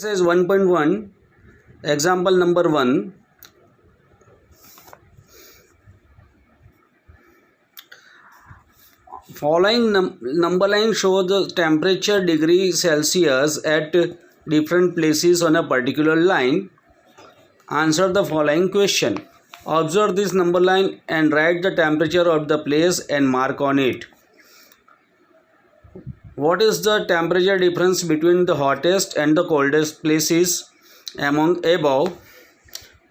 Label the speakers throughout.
Speaker 1: Exercise 1.1, example number 1. Following number line show the temperature degree Celsius at different places on a particular line. Answer the following question. Observe this number line and write the temperature of the place and mark on it. What is the temperature difference between the hottest and the coldest places among above?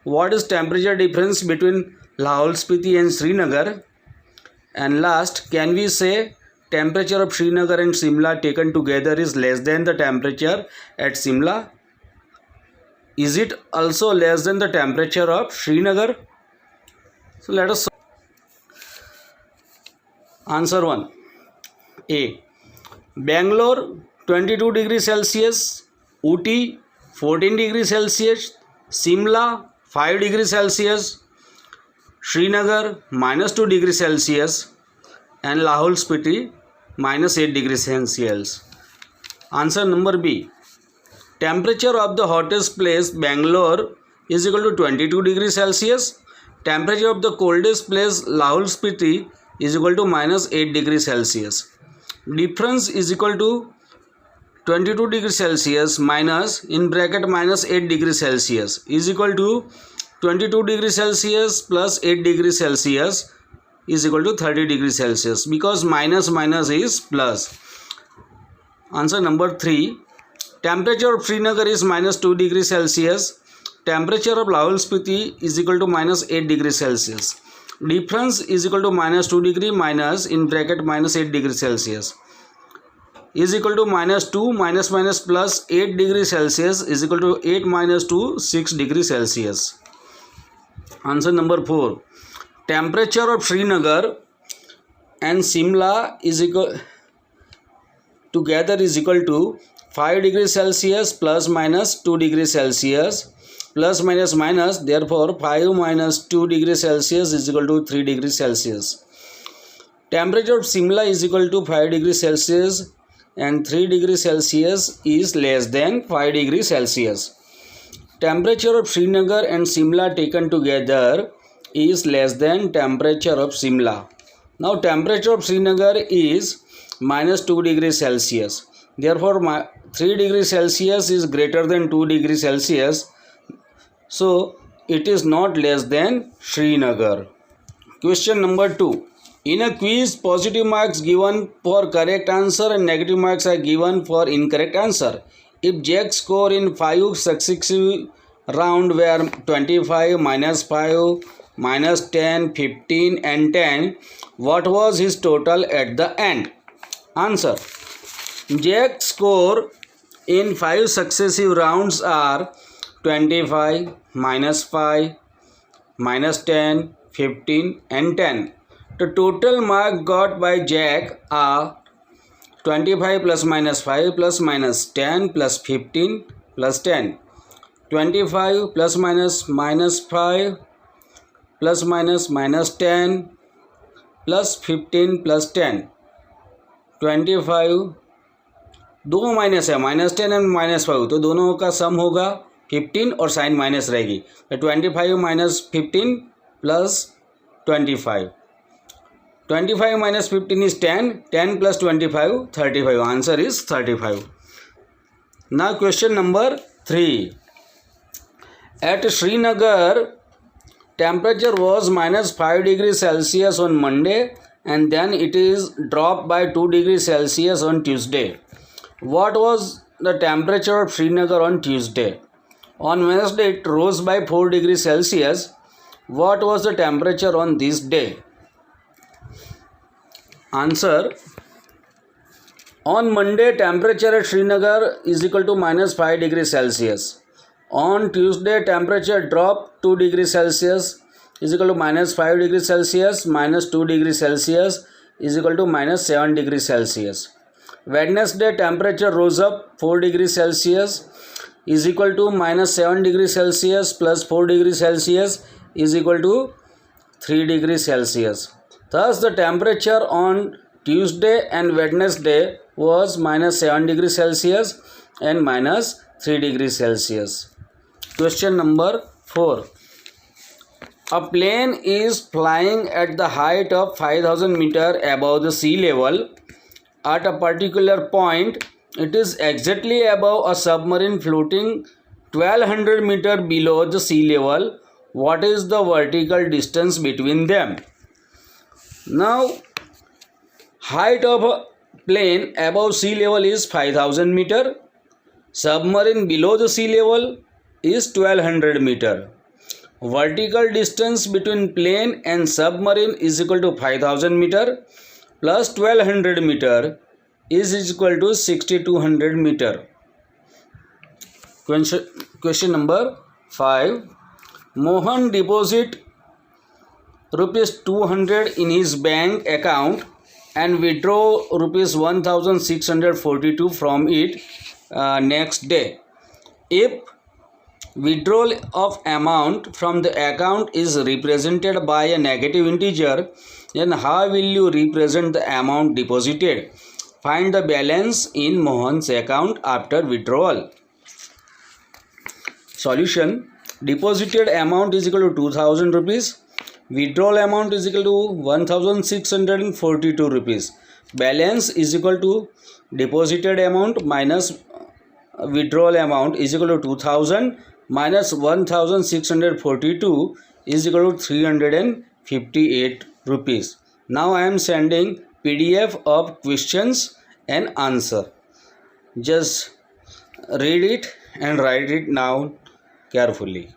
Speaker 1: What is temperature difference between Lahaul Spiti and Srinagar? And last, can we say temperature of Srinagar and Simla taken together is less than the temperature at Simla? Is it also less than the temperature of Srinagar? So let us answer 1. A. Bangalore 22 degrees Celsius, Ooty 14 degrees Celsius, Simla 5 degrees Celsius, Srinagar -2 degrees Celsius, and Lahaul Spiti -8 degrees Celsius. Answer number B. Temperature of the hottest place Bangalore is equal to 22 degrees Celsius. Temperature of the coldest place Lahaul Spiti is equal to -8 degrees Celsius. Difference is equal to 22 degrees Celsius minus in bracket -8 degrees Celsius is equal to 22 degrees Celsius plus 8 degrees Celsius is equal to 30 degrees Celsius, because minus is plus. Answer number 3. Temperature of Srinagar is -2 degrees Celsius. Temperature of Lahaul Spiti is equal to -8 degrees Celsius. Difference is equal to -2 degree minus in bracket -8 degrees Celsius is equal to -2 minus plus 8 degrees Celsius is equal to 8 minus 2 6 degrees Celsius. Answer number 4. Temperature of Srinagar and Simla is equal together is equal to 5 degrees Celsius plus minus 2 degrees Celsius plus minus, therefore 5 minus 2 degrees Celsius is equal to 3 degrees Celsius. Temperature of Simla is equal to 5 degrees Celsius and 3 degrees Celsius is less than 5 degrees Celsius. Temperature of Srinagar and Simla taken together is less than temperature of Simla. Now temperature of Srinagar is -2 degrees Celsius. Therefore 3 degrees Celsius is greater than 2 degrees Celsius. So it is not less than Srinagar. Question number 2. In a quiz, positive marks given for correct answer and negative marks are given for incorrect answer. If Jack's score in 5 successive rounds were 25, -5, -10, 15 and 10, what was his total at the end? Answer. Jack's score in 5 successive rounds are 25, -5, -10, 15 and 10. The total mark got by Jack are 25 plus -5 plus -10 plus 15 plus 10. 25 plus -5 plus -10 plus 15 plus 10. 25 दो minus है, -10 and -5, तो दोनों का सम होगा 15 और sign minus रहेगी, तो 25 minus 15 plus 25. 25 minus 15 is 10. 10 plus 25, 35. Answer is 35. Now question number 3. At Srinagar, temperature was -5 degrees Celsius on Monday and then it is dropped by 2 degrees Celsius on Tuesday. What was the temperature of Srinagar on Tuesday? On Wednesday, it rose by 4 degrees Celsius. What was the temperature on this day? Answer. On Monday, temperature at Srinagar is equal to -5 degrees Celsius. On Tuesday, temperature dropped 2 degrees Celsius is equal to -5 degrees Celsius minus 2 degrees Celsius is equal to -7 degrees Celsius. Wednesday, temperature rose up 4 degrees Celsius is equal to -7 degrees Celsius plus 4 degrees Celsius is equal to 3 degrees Celsius. Thus, the temperature on Tuesday and Wednesday was -7 degrees Celsius and 3 degrees Celsius. Question number 4. A plane is flying at the height of 5000 meter above the sea level. At a particular point, it is exactly above a submarine floating 1200 meter below the sea level. What is the vertical distance between them? Now, height of a plane above sea level is 5000 meter. Submarine below the sea level is 1200 meter. Vertical distance between plane and submarine is equal to 5000 meter plus 1200 meter is equal to 6200 meter. Question number 5. Mohan deposit rupees 200 in his bank account and withdraw rupees 1642 from it next day. If withdrawal of amount from the account is represented by a negative integer, then how will you represent the amount deposited? Find the balance in Mohan's account after withdrawal. Solution. Deposited amount is equal to 2000 rupees. Withdrawal amount is equal to 1642 rupees. Balance is equal to deposited amount minus withdrawal amount is equal to 2000 minus 1642 is equal to 358 rupees. Now I am sending PDF of questions and answer. Just read it and write it now carefully.